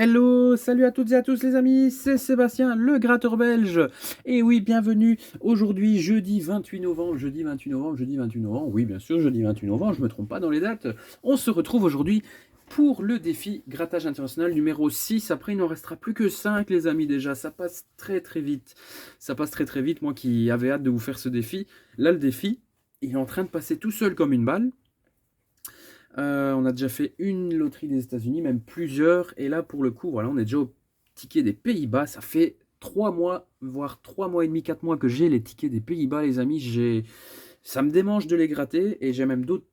Hello, salut à toutes et à tous les amis, c'est Sébastien, le gratteur belge. Et oui, bienvenue aujourd'hui, jeudi 28 novembre, oui bien sûr, jeudi 28 novembre, je me trompe pas dans les dates. On se retrouve aujourd'hui pour le défi grattage international numéro 6. Après, il n'en restera plus que 5 les amis déjà, ça passe très très vite. Ça passe très très vite, moi qui avais hâte de vous faire ce défi. Là, le défi, il est en train de passer tout seul comme une balle. On a déjà fait une loterie des États-Unis, même plusieurs. Et là, pour le coup, voilà, on est déjà au ticket des Pays-Bas. Ça fait 3 mois, voire 3 mois et demi, 4 mois que j'ai les tickets des Pays-Bas, les amis. Ça me démange de les gratter. Et j'ai même d'autres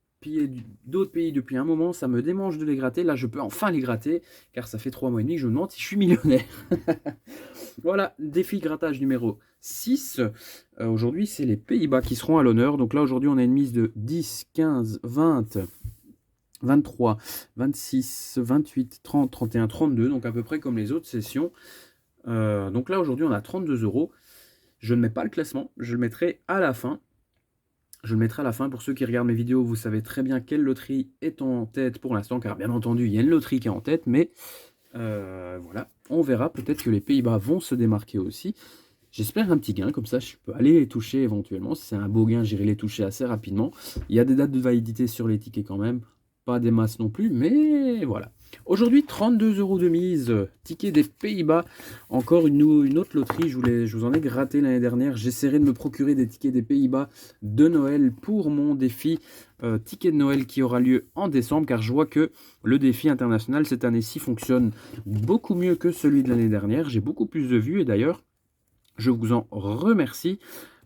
pays depuis un moment. Ça me démange de les gratter. Là, je peux enfin les gratter. Car ça fait 3 mois et demi que je me demande si je suis millionnaire. Voilà, défi grattage numéro 6. Aujourd'hui, c'est les Pays-Bas qui seront à l'honneur. Donc là, aujourd'hui, on a une mise de 10, 15, 20... 23, 26, 28, 30, 31, 32, donc à peu près comme les autres sessions. Donc là, aujourd'hui, on a 32 euros. Je ne mets pas le classement, je le mettrai à la fin. Je le mettrai à la fin. Pour ceux qui regardent mes vidéos, vous savez très bien quelle loterie est en tête pour l'instant, car bien entendu, il y a une loterie qui est en tête, mais voilà, on verra. Peut-être que les Pays-Bas vont se démarquer aussi. J'espère un petit gain, comme ça je peux aller les toucher éventuellement. Si c'est un beau gain, j'irai les toucher assez rapidement. Il y a des dates de validité sur les tickets quand même. Pas des masses non plus, mais voilà. Aujourd'hui, 32 euros de mise, ticket des Pays-Bas. Encore une autre loterie, je vous en ai gratté l'année dernière. J'essaierai de me procurer des tickets des Pays-Bas de Noël pour mon défi ticket de Noël qui aura lieu en décembre, car je vois que le défi international cette année-ci fonctionne beaucoup mieux que celui de l'année dernière. J'ai beaucoup plus de vues et d'ailleurs, je vous en remercie.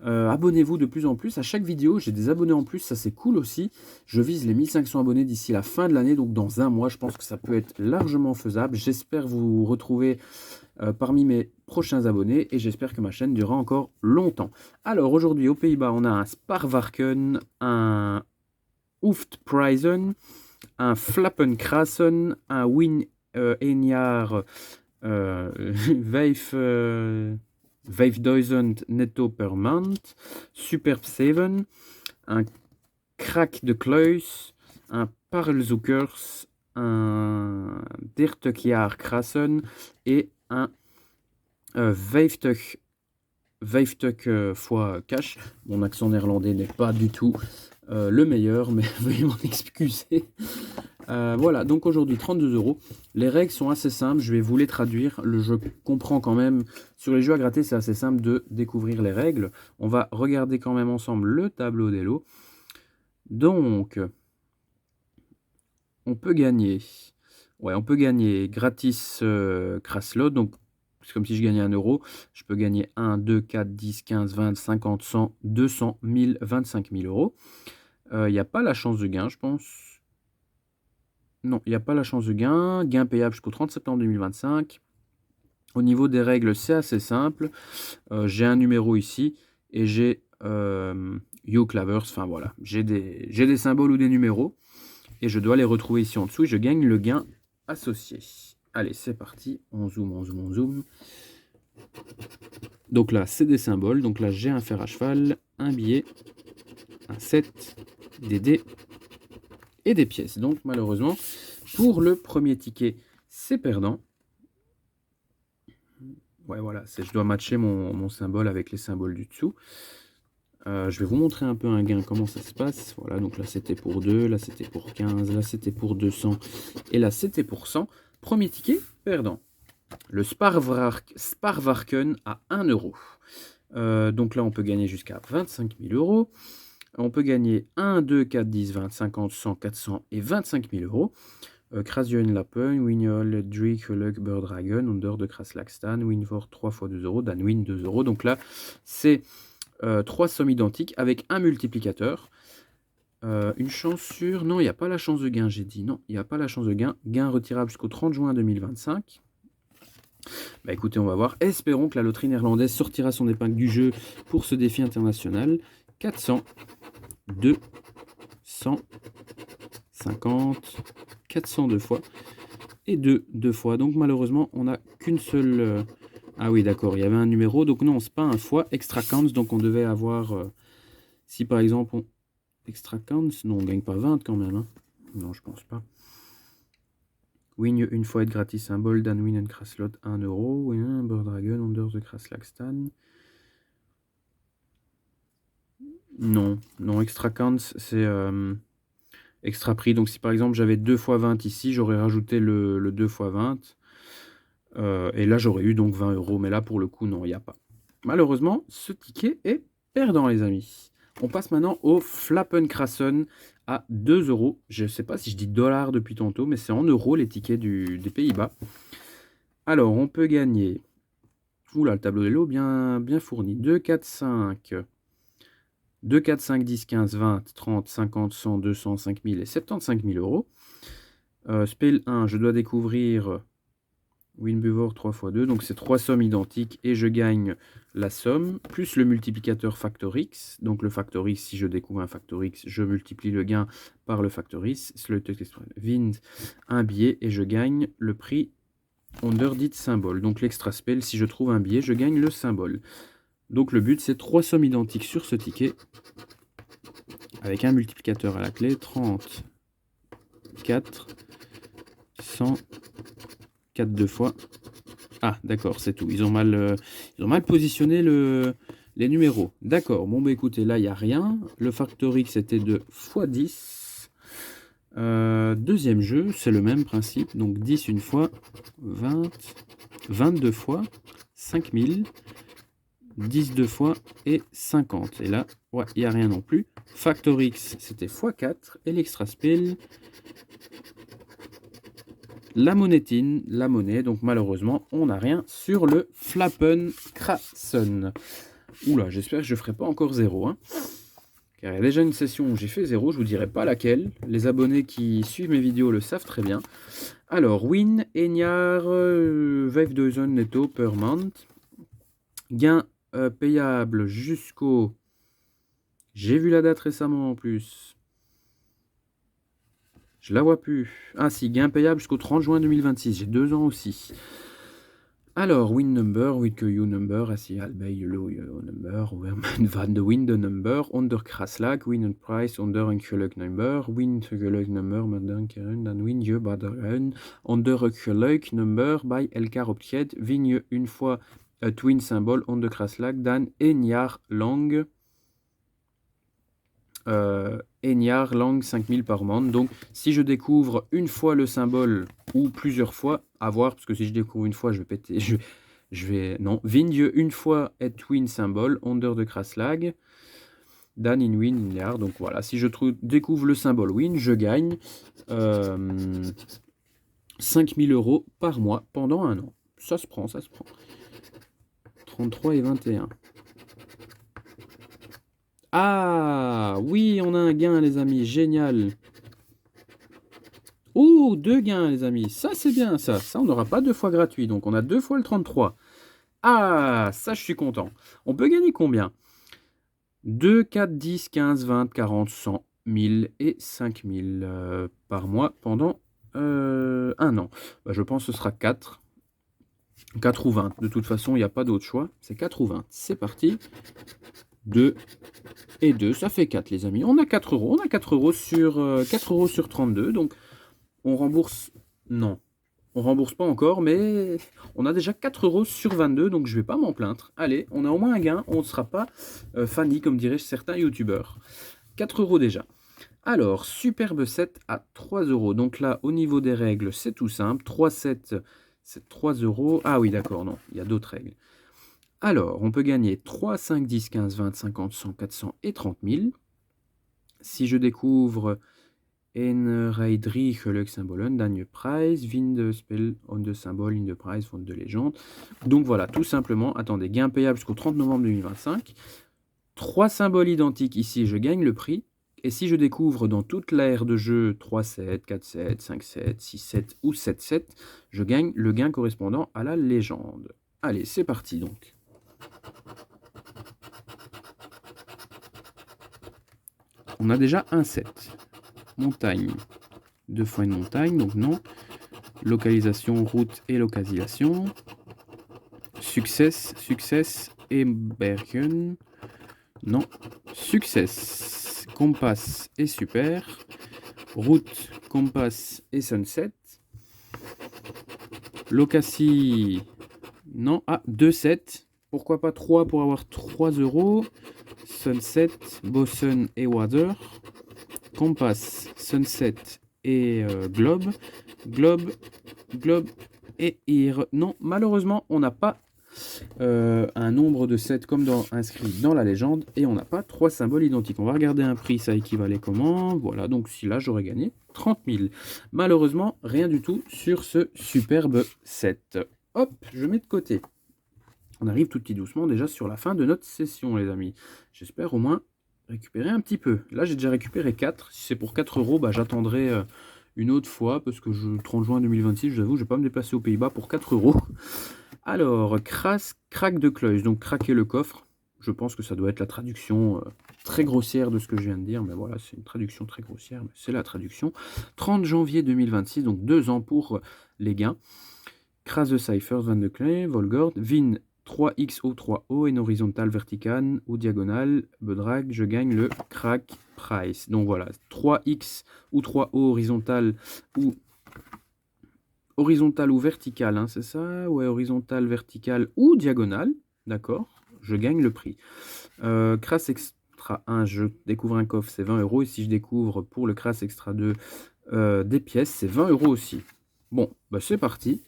Abonnez-vous de plus en plus. À chaque vidéo, j'ai des abonnés en plus. Ça, c'est cool aussi. Je vise les 1500 abonnés d'ici la fin de l'année. Donc, dans un mois, je pense que ça peut être largement faisable. J'espère vous retrouver parmi mes prochains abonnés. Et j'espère que ma chaîne durera encore longtemps. Alors, aujourd'hui, aux Pays-Bas, on a un Sparvarken, un Hoofdprijzen, un Flappenkrassen, un Win Eenjaar 5000 netto per maand, Superb 7, un Krak de Kluis, un Parelzoekers, un 30 jaar Krassen et un 50 fois cash. Mon accent néerlandais n'est pas du tout le meilleur, mais veuillez m'en excuser. Voilà, donc aujourd'hui 32 euros. Les règles sont assez simples, je vais vous les traduire. Le jeu comprend quand même, sur les jeux à gratter, c'est assez simple de découvrir les règles. On va regarder quand même ensemble le tableau des lots. Donc, on peut gagner, on peut gagner gratis Craslot, donc c'est comme si je gagnais 1 euro. Je peux gagner 1, 2, 4, 10, 15, 20, 50, 100, 200, 1000, 25 000 euros. Il n'y a pas la chance de gain, je pense. Non, il n'y a pas la chance de gain. Gain payable jusqu'au 30 septembre 2025. Au niveau des règles, c'est assez simple. J'ai un numéro ici et j'ai Yo Clavers. Enfin voilà, j'ai des symboles ou des numéros et je dois les retrouver ici en dessous et je gagne le gain associé. Allez, c'est parti. On zoome, on zoome, on zoome. Donc là, c'est des symboles. Donc là, j'ai un fer à cheval, un billet, un 7, des dés et des pièces. Donc malheureusement, pour le premier ticket, c'est perdant. Ouais, voilà, je dois matcher mon symbole avec les symboles du dessous. Je vais vous montrer un peu un gain, comment ça se passe. Voilà, donc là c'était pour 2, là c'était pour 15, là c'était pour 200 et là c'était pour 100. Premier ticket, perdant. Le Sparvarken à 1 euro. Donc là on peut gagner jusqu'à 25 000 euros. On peut gagner 1, 2, 4, 10, 20, 50, 100, 400 et 25 000 euros. Krasjön Lappen, Wignol, Drake, Luck, Bird Dragon, Under de Kraslakstan, Winford 3 fois 2 euros, Danwin 2 euros. Donc là, c'est 3 sommes identiques avec un multiplicateur. Une chance sur... Non, il n'y a pas la chance de gain, j'ai dit. Non, il n'y a pas la chance de gain. Gain retirable jusqu'au 30 juin 2025. Bah écoutez, on va voir. Espérons que la loterie néerlandaise sortira son épingle du jeu pour ce défi international. 400, 200, 50, 400 deux fois et 2 fois. Donc malheureusement, on n'a qu'une seule... Ah oui, d'accord, il y avait un numéro. Donc non, c'est pas un fois. Extra counts, donc on devait avoir... Si par exemple, extra counts, non, on gagne pas 20 quand même. Hein. Non, je pense pas. Win une fois être gratis symbole, Dan Win and Kraslot 1 euro. Win Bird Dragon, Under the Kraslag Stan. Non, non, extra counts, c'est extra prix. Donc si par exemple j'avais 2 fois 20 ici, j'aurais rajouté le 2 fois 20. Et là j'aurais eu donc 20 euros. Mais là pour le coup, non, il n'y a pas. Malheureusement, ce ticket est perdant, les amis. On passe maintenant au Flappenkrassen à 2 euros. Je ne sais pas si je dis dollars depuis tantôt, mais c'est en euros les tickets des Pays-Bas. Alors, on peut gagner... Oula, le tableau des lots bien fourni. 2, 4, 5... 2, 4, 5, 10, 15, 20, 30, 50, 100, 200, 5000 et 75 000 euros. Spell 1, je dois découvrir Winbuvor 3 x 2, donc c'est 3 sommes identiques et je gagne la somme, plus le multiplicateur factor x. Donc le factor x, si je découvre un factor x, je multiplie le gain par le factor x. Wind, un billet et je gagne le prix under dit symbole. Donc l'extra spell, si je trouve un billet, je gagne le symbole. Donc le but, c'est 3 sommes identiques sur ce ticket, avec un multiplicateur à la clé, 30, 4, 100, 4 deux fois. Ah, d'accord, c'est tout. Ils ont mal positionné les numéros. D'accord, bon, bah écoutez, là, il n'y a rien. Le factor X était de x10. Deuxième jeu, c'est le même principe. Donc 10 une fois, 20, 22 fois, 5000. 10 deux fois et 50. Et là, ouais, il n'y a rien non plus. Factor X, c'était x4. Et l'extra spell, la monétine, la monnaie. Donc malheureusement, on n'a rien sur le Flappenkrassen. Oula, j'espère que je ne ferai pas encore 0. Hein. Car il y a déjà une session où j'ai fait 0. Je ne vous dirai pas laquelle. Les abonnés qui suivent mes vidéos le savent très bien. Alors, win, Enyar, 5000 netto per month. Gain payable jusqu'au... J'ai vu la date récemment en plus. Je la vois plus. Ah si, gain payable jusqu'au 30 juin 2026. J'ai 2 ans aussi. Alors, win number, with you number, asi albei low number, van de win the number, under kraslag, win and price, under un geluk number, win geluk number, dan keren, dan win je baderen, under geluk number, by elkar optiet, win je une fois twin symbol, under kraslag, dan enyar lang, Enyar, langue 5000 par monde. Donc si je découvre une fois le symbole ou plusieurs fois, à voir, parce que si je découvre une fois, je vais péter. Je vais. Non. Vindje une fois est twin symbole, under de Kraslag. Dan in win, Enyar. Donc voilà, si je découvre le symbole win, je gagne 5000 euros par mois pendant un an. Ça se prend, ça se prend. 33 et 21. Ah, oui, on a un gain, les amis. Génial. Oh, 2 gains, les amis. Ça, c'est bien, ça. Ça, on n'aura pas 2 fois gratuit. Donc, on a 2 fois le 33. Ah, ça, je suis content. On peut gagner combien? 2, 4, 10, 15, 20, 40, 100, 1000 et 5000 par mois pendant un an. Bah, je pense que ce sera 4. 4 ou 20. De toute façon, il n'y a pas d'autre choix. C'est 4 ou 20. C'est parti. 2 et 2, ça fait 4, les amis. On a 4 euros. On a 4 euros sur 32. Donc, on rembourse... Non, on rembourse pas encore, mais on a déjà 4 euros sur 22, donc je vais pas m'en plaindre. Allez, on a au moins un gain. On ne sera pas fanny, comme diraient certains youtubeurs. 4 euros déjà. Alors, superbe 7 à 3 euros. Donc là, au niveau des règles, c'est tout simple. 3 7, c'est 3 euros. Ah oui, d'accord, non, il y a d'autres règles. Alors, on peut gagner 3, 5, 10, 15, 20, 50, 100, 400 et 30 000. Si je découvre En Raidri Geluk Symbolen, Dagne Prize, Wind Spell, On de Symbole, In de Prize, Fond de Légende. Donc voilà, tout simplement, attendez, gain payable jusqu'au 30 novembre 2025. 3 symboles identiques ici, je gagne le prix. Et si je découvre dans toute l'ère de jeu 3, 7, 4, 7, 5, 7, 6, 7 ou 7, 7, je gagne le gain correspondant à la légende. Allez, c'est parti donc. On a déjà un 7. Montagne. 2 fois une montagne, donc non. Localisation, route et localisation. Success, success et Bergen. Non. Success. Compass et super. Route, compass et sunset. Locatie, non. Ah, 2 sets. Pourquoi pas 3 pour avoir 3 euros. Sunset, Boson et Water. Compass, Sunset et Globe. Globe, Globe et Ir. Non, malheureusement, on n'a pas un nombre de sets comme inscrit dans la légende et on n'a pas 3 symboles identiques. On va regarder un prix, ça équivalait comment. Voilà, donc si là j'aurais gagné 30 000. Malheureusement, rien du tout sur ce superbe set. Hop, je mets de côté. On arrive tout petit doucement déjà sur la fin de notre session, les amis. J'espère au moins récupérer un petit peu. Là, j'ai déjà récupéré 4. Si c'est pour 4 euros, bah, j'attendrai une autre fois parce que 30 juin 2026, je vous avoue, je ne vais pas me déplacer aux Pays-Bas pour 4 euros. Alors, crack de Cluj, donc craquer le coffre. Je pense que ça doit être la traduction très grossière de ce que je viens de dire, mais voilà, c'est une traduction très grossière, mais c'est la traduction. 30 janvier 2026, donc 2 ans pour les gains. Kras de Cyphers, Van de Klein, Volgord, Vin 3XO, 3O, en horizontal, vertical ou diagonale, bedrag, je gagne le crack price. Donc voilà, 3X ou 3O horizontal ou vertical, hein, c'est ça? Ouais, horizontal, vertical ou diagonale, d'accord, je gagne le prix. Kras Extra 1, je découvre un coffre, c'est 20 euros. Et si je découvre pour le Kras Extra 2 des pièces, c'est 20 euros aussi. Bon, bah c'est parti.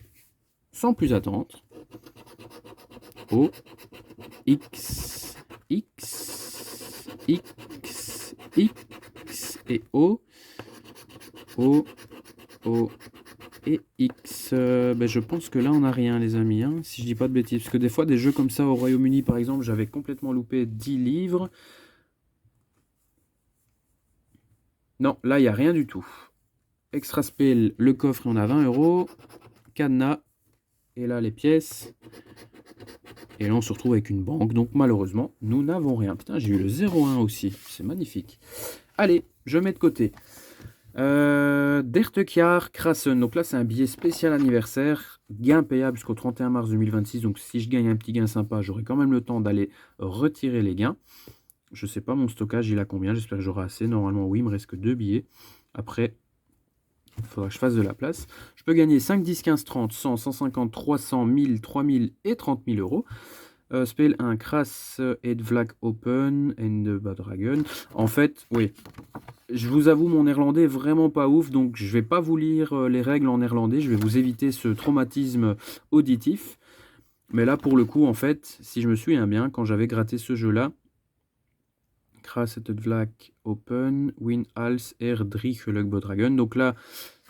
Sans plus attendre. O, X, X, X, X et O, O, O et X. Ben je pense que là on n'a rien, les amis, hein, si je dis pas de bêtises. Parce que des fois, des jeux comme ça au Royaume-Uni, par exemple, j'avais complètement loupé 10 livres. Non, là il n'y a rien du tout. Extra Spell, le coffre, on a 20 euros. Cadenas. Et là, les pièces. Et là, on se retrouve avec une banque. Donc, malheureusement, nous n'avons rien. Putain, j'ai eu le 0,1 aussi. C'est magnifique. Allez, je mets de côté. Dertekjar Krassen. Donc là, c'est un billet spécial anniversaire. Gain payable jusqu'au 31 mars 2026. Donc, si je gagne un petit gain sympa, j'aurai quand même le temps d'aller retirer les gains. Je sais pas mon stockage, il a combien. J'espère que j'aurai assez. Normalement, oui, il me reste que 2 billets. Après, il faudra que je fasse de la place. Je peux gagner 5, 10, 15, 30, 100, 150, 300, 1000, 3000 et 30 000 euros. Spell 1, Kras et Vlak Open and Bad Dragon. En fait, oui, je vous avoue, mon néerlandais est vraiment pas ouf, donc je vais pas vous lire les règles en néerlandais. Je vais vous éviter ce traumatisme auditif. Mais là, pour le coup, en fait, si je me souviens bien, quand j'avais gratté ce jeu-là, Kras et Vlak Open, Win Hals, Erdrich, Bad Dragon. Donc là,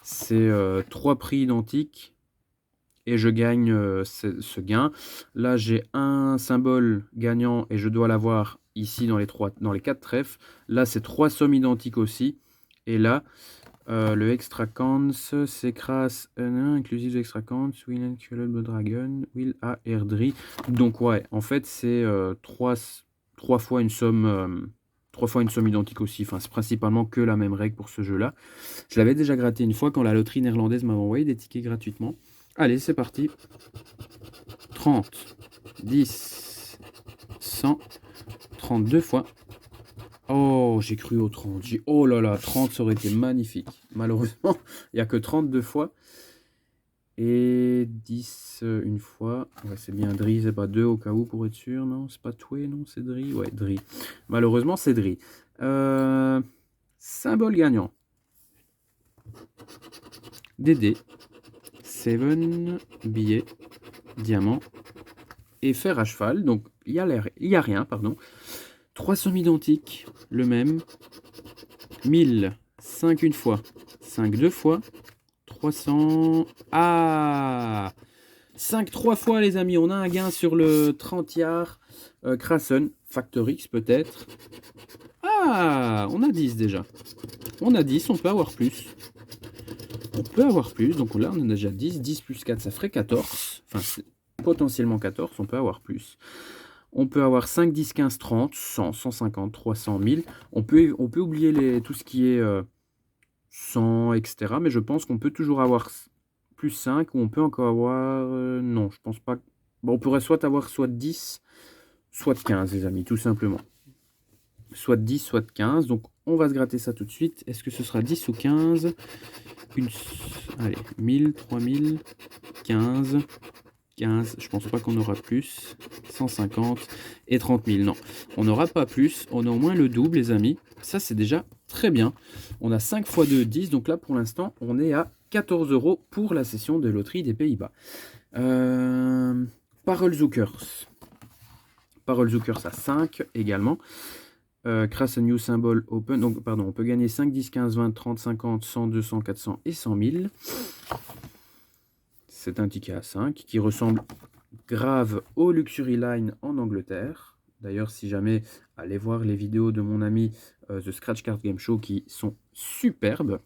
c'est 3 prix identiques. Et je gagne ce gain. Là, j'ai un symbole gagnant et je dois l'avoir ici dans les 4 trèfles. Là, c'est 3 sommes identiques aussi. Et là, le extra cans, c'est Kras inclusive extra cans, Will and Blood Dragon, Will a Erdry. Donc ouais, en fait, c'est 3 fois une somme. 3 fois une somme identique aussi, enfin c'est principalement que la même règle pour ce jeu-là. Je l'avais déjà gratté une fois quand la loterie néerlandaise m'avait envoyé des tickets gratuitement. Allez, c'est parti. 30, 10, 100, 32 fois. Oh, j'ai cru au 30. Oh là là, 30, ça aurait été magnifique. Malheureusement, il n'y a que 32 fois. Et 10 une fois. Ouais, c'est bien Dri, c'est pas 2 au cas où pour être sûr. Non, c'est pas Toué, non, c'est Dri. Ouais, Dri. Malheureusement, c'est Dri. Symbole gagnant. Dédé. 7 billets, diamant et fer à cheval. Donc il y a rien, pardon. 3 sommes identiques, le même. 1000, 5 une fois, 5 deux fois, 300. Ah, 5 3 fois, les amis. On a un gain sur le 30 yard. Krassen, Factor X peut-être. Ah, on a 10 déjà. On a 10, on peut avoir plus. On peut avoir plus, donc là on a déjà 10, 10 plus 4 ça ferait 14, enfin potentiellement 14, on peut avoir plus. On peut avoir 5, 10, 15, 30, 100, 150, 300, 1000. On peut oublier tout ce qui est 100, etc. Mais je pense qu'on peut toujours avoir plus 5 ou on peut encore avoir... non, je pense pas. Bon, on pourrait soit avoir soit 10, soit 15, les amis, tout simplement. Soit 10, soit 15. Donc On va se gratter ça tout de suite. Est-ce que ce sera 10 ou 15? Allez, 1000, 3000, 15, 15. Je pense pas qu'on aura plus. 150 et 30 000. Non, on n'aura pas plus. On a au moins le double, les amis. Ça, c'est déjà très bien. On a 5 x 2, 10. Donc là, pour l'instant, on est à 14 € pour la session de loterie des Pays-Bas. Parolzoekers. Parolzoekers à 5 également. Crash a new symbol open. Donc, pardon, on peut gagner 5, 10, 15, 20, 30, 50, 100, 200, 400 et 100 000. C'est un ticket à 5 qui ressemble grave au Luxury Line en Angleterre. D'ailleurs, si jamais, allez voir les vidéos de mon ami The Scratch Card Game Show qui sont superbes.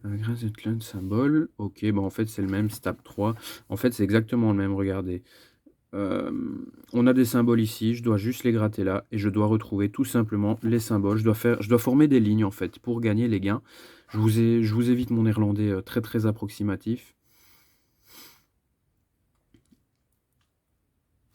Grass Clan symbole. Ok, bon, en fait, c'est le même. Stab 3. En fait, c'est exactement le même. Regardez. On a des symboles ici. Je dois juste les gratter là. Et je dois retrouver tout simplement les symboles. Je dois former des lignes, en fait, pour gagner les gains. Je vous évite mon néerlandais très, très approximatif.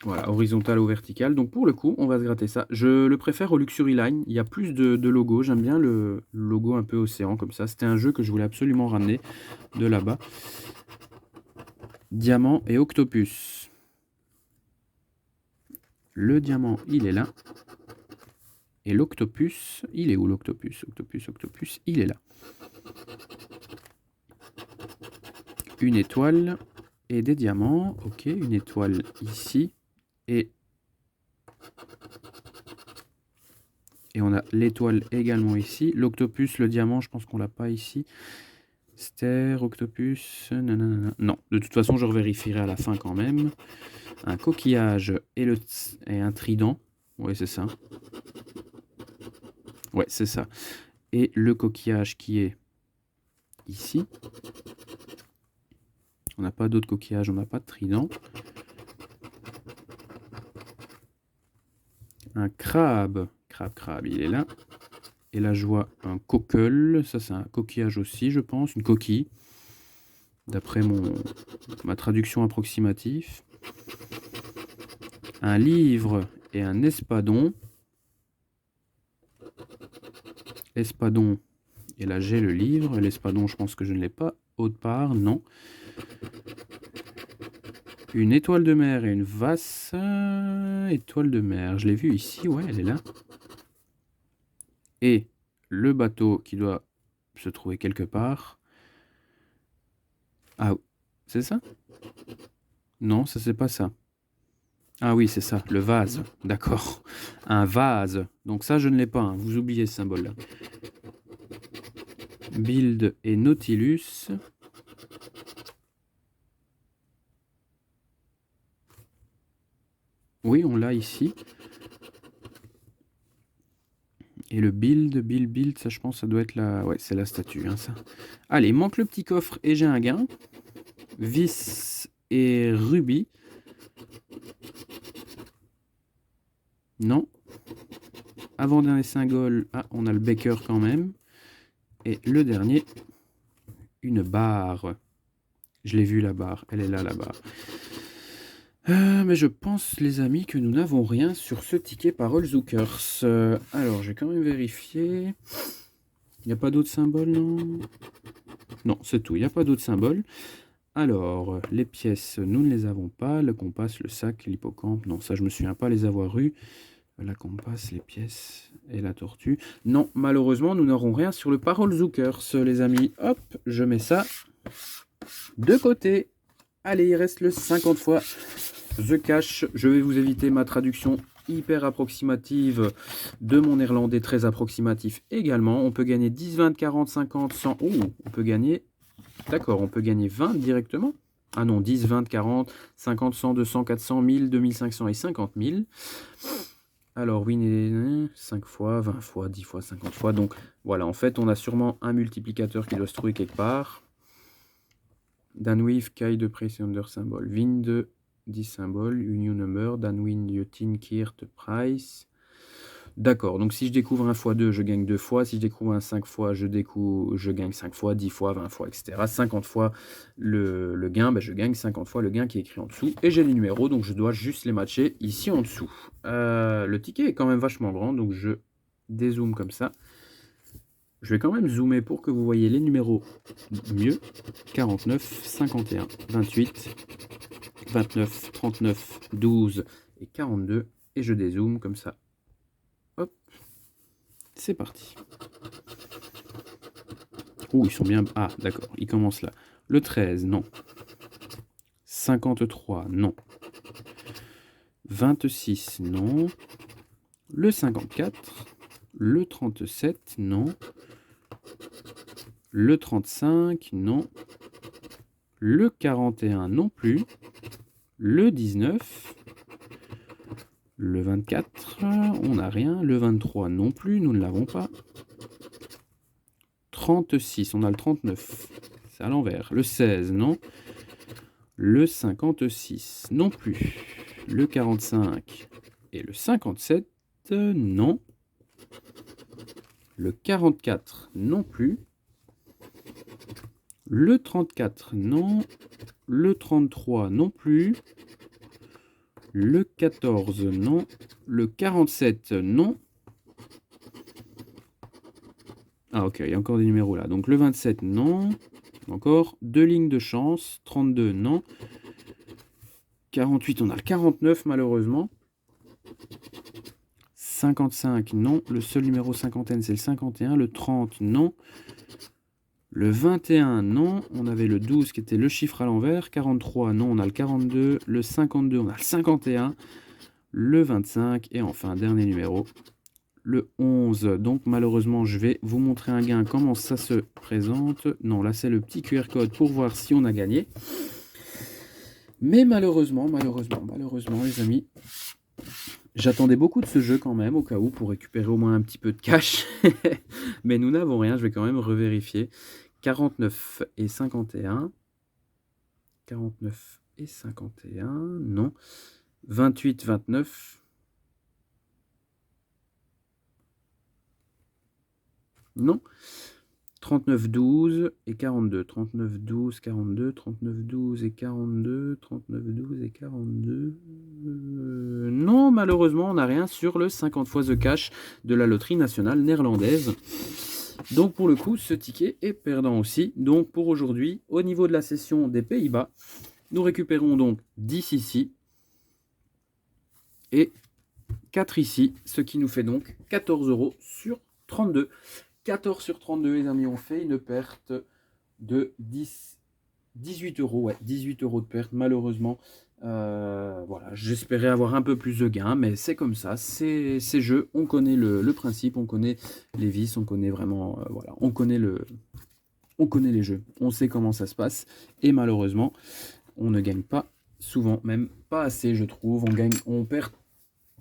Voilà, horizontal ou vertical. Donc pour le coup, on va se gratter ça. Je le préfère au Luxury Line. Il y a plus de logos. J'aime bien le logo un peu océan comme ça. C'était un jeu que je voulais absolument ramener de là-bas. Diamant et octopus. Le diamant, il est là. Et l'octopus, il est où l'octopus? Octopus, il est là. Une étoile et des diamants. Ok, une étoile ici. Et on a l'étoile également ici. L'octopus, le diamant, je pense qu'on l'a pas ici. Ster, octopus, nanana. Non, de toute façon, je revérifierai à la fin quand même. Un coquillage et un trident. Oui, c'est ça. Ouais, c'est ça. Et le coquillage qui est ici. On n'a pas d'autre coquillage, on n'a pas de trident. Un crabe. Crabe, il est là. Et là, je vois un coquel. Ça, c'est un coquillage aussi, je pense. Une coquille. D'après ma traduction approximative. Un livre et un espadon. Espadon. Et là, j'ai le livre. L'espadon, je pense que je ne l'ai pas. Autre part, non. Une étoile de mer et une vaste étoile de mer. Je l'ai vue ici, ouais, elle est là. Et le bateau qui doit se trouver quelque part. Ah, c'est ça? Non, ça c'est pas ça. Ah oui, c'est ça, le vase. D'accord. Un vase. Donc ça, je ne l'ai pas. Hein. Vous oubliez ce symbole-là. Build et Nautilus. Oui, on l'a ici. Et le build, ça je pense, ça doit être la... Ouais, c'est la statue, hein, ça. Allez, il manque le petit coffre et j'ai un gain. Vis et rubis. Non. Avant-dernier symbole, ah, on a le Baker quand même. Et le dernier, une barre. Je l'ai vu la barre, elle est là la barre. Mais je pense, les amis, que nous n'avons rien sur ce ticket Parolzoekers. Alors, j'ai quand même vérifié. Il n'y a pas d'autres symboles, non? Non, c'est tout, il n'y a pas d'autres symboles. Alors, les pièces, nous ne les avons pas. Le compas, le sac, l'hippocampe. Non, ça, je ne me souviens pas les avoir eus. La compas, les pièces et la tortue. Non, malheureusement, nous n'aurons rien sur le Parolzoekers, les amis. Hop, je mets ça de côté. Allez, il reste le 50 fois The Cash. Je vais vous éviter ma traduction hyper approximative de mon néerlandais très approximatif également. On peut gagner 10, 20, 40, 50, 100. Oh, on peut gagner... D'accord, on peut gagner 20 directement. Ah non, 10, 20, 40, 50, 100, 200, 400, 1000, 2500 et 50 000. Alors, win 5 fois, 20 fois, 10 fois, 50 fois. Donc, voilà, en fait, on a sûrement un multiplicateur qui doit se trouver quelque part. Danwif, Kai de Price Under symbole. Win de 10 symboles, Union Number, Danwin, Yotin, Kirt, Price. D'accord, donc si je découvre un x2, je gagne 2 fois. Si je découvre un 5 fois, je gagne 5 fois, 10 fois, 20 fois, etc. 50 fois le gain, ben je gagne 50 fois le gain qui est écrit en dessous. Et j'ai les numéros, donc je dois juste les matcher ici en dessous. Le ticket est quand même vachement grand, donc je dézoome comme ça. Je vais quand même zoomer pour que vous voyez les numéros mieux. 49, 51, 28, 29, 39, 12 et 42. Et je dézoome comme ça. Hop, c'est parti. Oh, ils sont bien... Ah, d'accord, ils commencent là. Le 13, non. 53, non. 26, non. Le 54, le 37, non. Le 35, non. Le 41, non plus. Le 19, le 24, on n'a rien. Le 23, non plus, nous ne l'avons pas. 36, on a le 39, c'est à l'envers. Le 16, non. Le 56, non plus. Le 45 et le 57, non. Le 44, non plus. Le 34, non. Le 33, non plus. Le 14, non. Le 47, non. Ah ok, il y a encore des numéros là. Donc le 27, non. Encore 2 lignes de chance. 32, non. 48, on a le 49 malheureusement. 55, non. Le seul numéro cinquantaine, c'est le 51. Le 30, non. Le 21, non. On avait le 12 qui était le chiffre à l'envers. 43, non. On a le 42. Le 52, on a le 51. Le 25. Et enfin, dernier numéro, le 11. Donc malheureusement, je vais vous montrer un gain. Comment ça se présente. Non, là, c'est le petit QR code pour voir si on a gagné. Mais malheureusement, les amis, j'attendais beaucoup de ce jeu quand même, au cas où, pour récupérer au moins un petit peu de cash. Mais nous n'avons rien, je vais quand même revérifier. 49 et 51. 49 et 51, non. 28, 29. Non. 39, 12 et 42. 39, 12, 42. 39, 12 et 42. 39, 12 et 42. Non, malheureusement, on n'a rien sur le 50 fois The Cash de la loterie nationale néerlandaise. Donc pour le coup, ce ticket est perdant aussi. Donc pour aujourd'hui, au niveau de la session des Pays-Bas, nous récupérons donc 10 ici et 4 ici, ce qui nous fait donc 14 € sur 32. 14 sur 32, les amis, on fait une perte de 18 €. Ouais, 18 € de perte, malheureusement. Voilà, j'espérais avoir un peu plus de gains, mais c'est comme ça. Ces jeux, on connaît le principe, on connaît les vis, on connaît vraiment... voilà, on connaît les jeux, on sait comment ça se passe. Et malheureusement, on ne gagne pas souvent, même pas assez, je trouve. On perd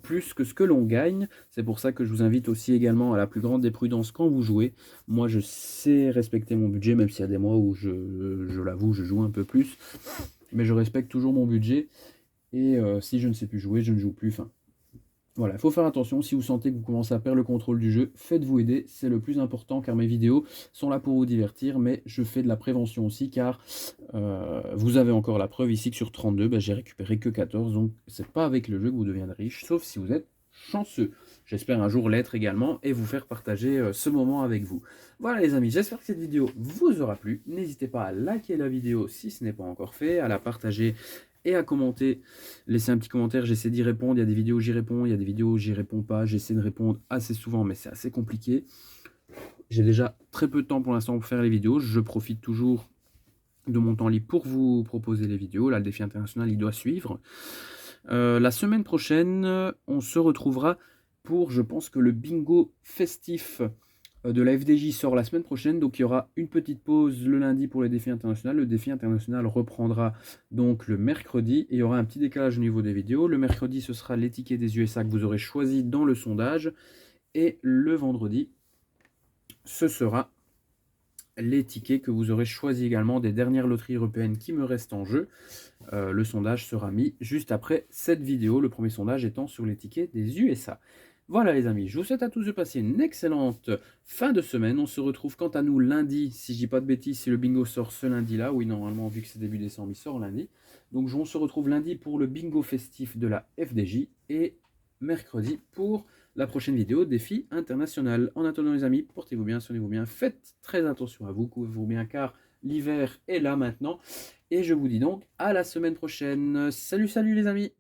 plus que ce que l'on gagne. C'est pour ça que je vous invite aussi également à la plus grande des prudences quand vous jouez. Moi, je sais respecter mon budget, même s'il y a des mois où je l'avoue, je joue un peu plus. Mais je respecte toujours mon budget. Et si je ne sais plus jouer, je ne joue plus. Enfin, voilà, il faut faire attention. Si vous sentez que vous commencez à perdre le contrôle du jeu, faites-vous aider. C'est le plus important car mes vidéos sont là pour vous divertir. Mais je fais de la prévention aussi car vous avez encore la preuve ici que sur 32, ben, j'ai récupéré que 14. Donc, c'est pas avec le jeu que vous deviendrez riche, sauf si vous êtes chanceux. J'espère un jour l'être également et vous faire partager ce moment avec vous. Voilà les amis, j'espère que cette vidéo vous aura plu. N'hésitez pas à liker la vidéo si ce n'est pas encore fait, à la partager et à commenter. Laissez un petit commentaire, j'essaie d'y répondre. Il y a des vidéos où j'y réponds, il y a des vidéos où j'y réponds pas. J'essaie de répondre assez souvent, mais c'est assez compliqué. J'ai déjà très peu de temps pour l'instant pour faire les vidéos. Je profite toujours de mon temps libre pour vous proposer les vidéos. Là, le défi international, il doit suivre. La semaine prochaine, on se retrouvera pour, je pense que le bingo festif de la FDJ sort la semaine prochaine, donc il y aura une petite pause le lundi pour les défis internationaux. Le défi international reprendra donc le mercredi et il y aura un petit décalage au niveau des vidéos. Le mercredi, ce sera les tickets des USA que vous aurez choisi dans le sondage et le vendredi, ce sera les tickets que vous aurez choisi également des dernières loteries européennes qui me restent en jeu. Le sondage sera mis juste après cette vidéo, le premier sondage étant sur les tickets des USA. Voilà les amis, je vous souhaite à tous de passer une excellente fin de semaine. On se retrouve quant à nous lundi, si je dis pas de bêtises, si le bingo sort ce lundi-là. Oui, normalement, vu que c'est début décembre, il sort lundi. Donc on se retrouve lundi pour le bingo festif de la FDJ et mercredi pour la prochaine vidéo défi international. En attendant les amis, portez-vous bien, soignez-vous bien, faites très attention à vous, couvrez-vous bien car l'hiver est là maintenant. Et je vous dis donc à la semaine prochaine. Salut, salut les amis!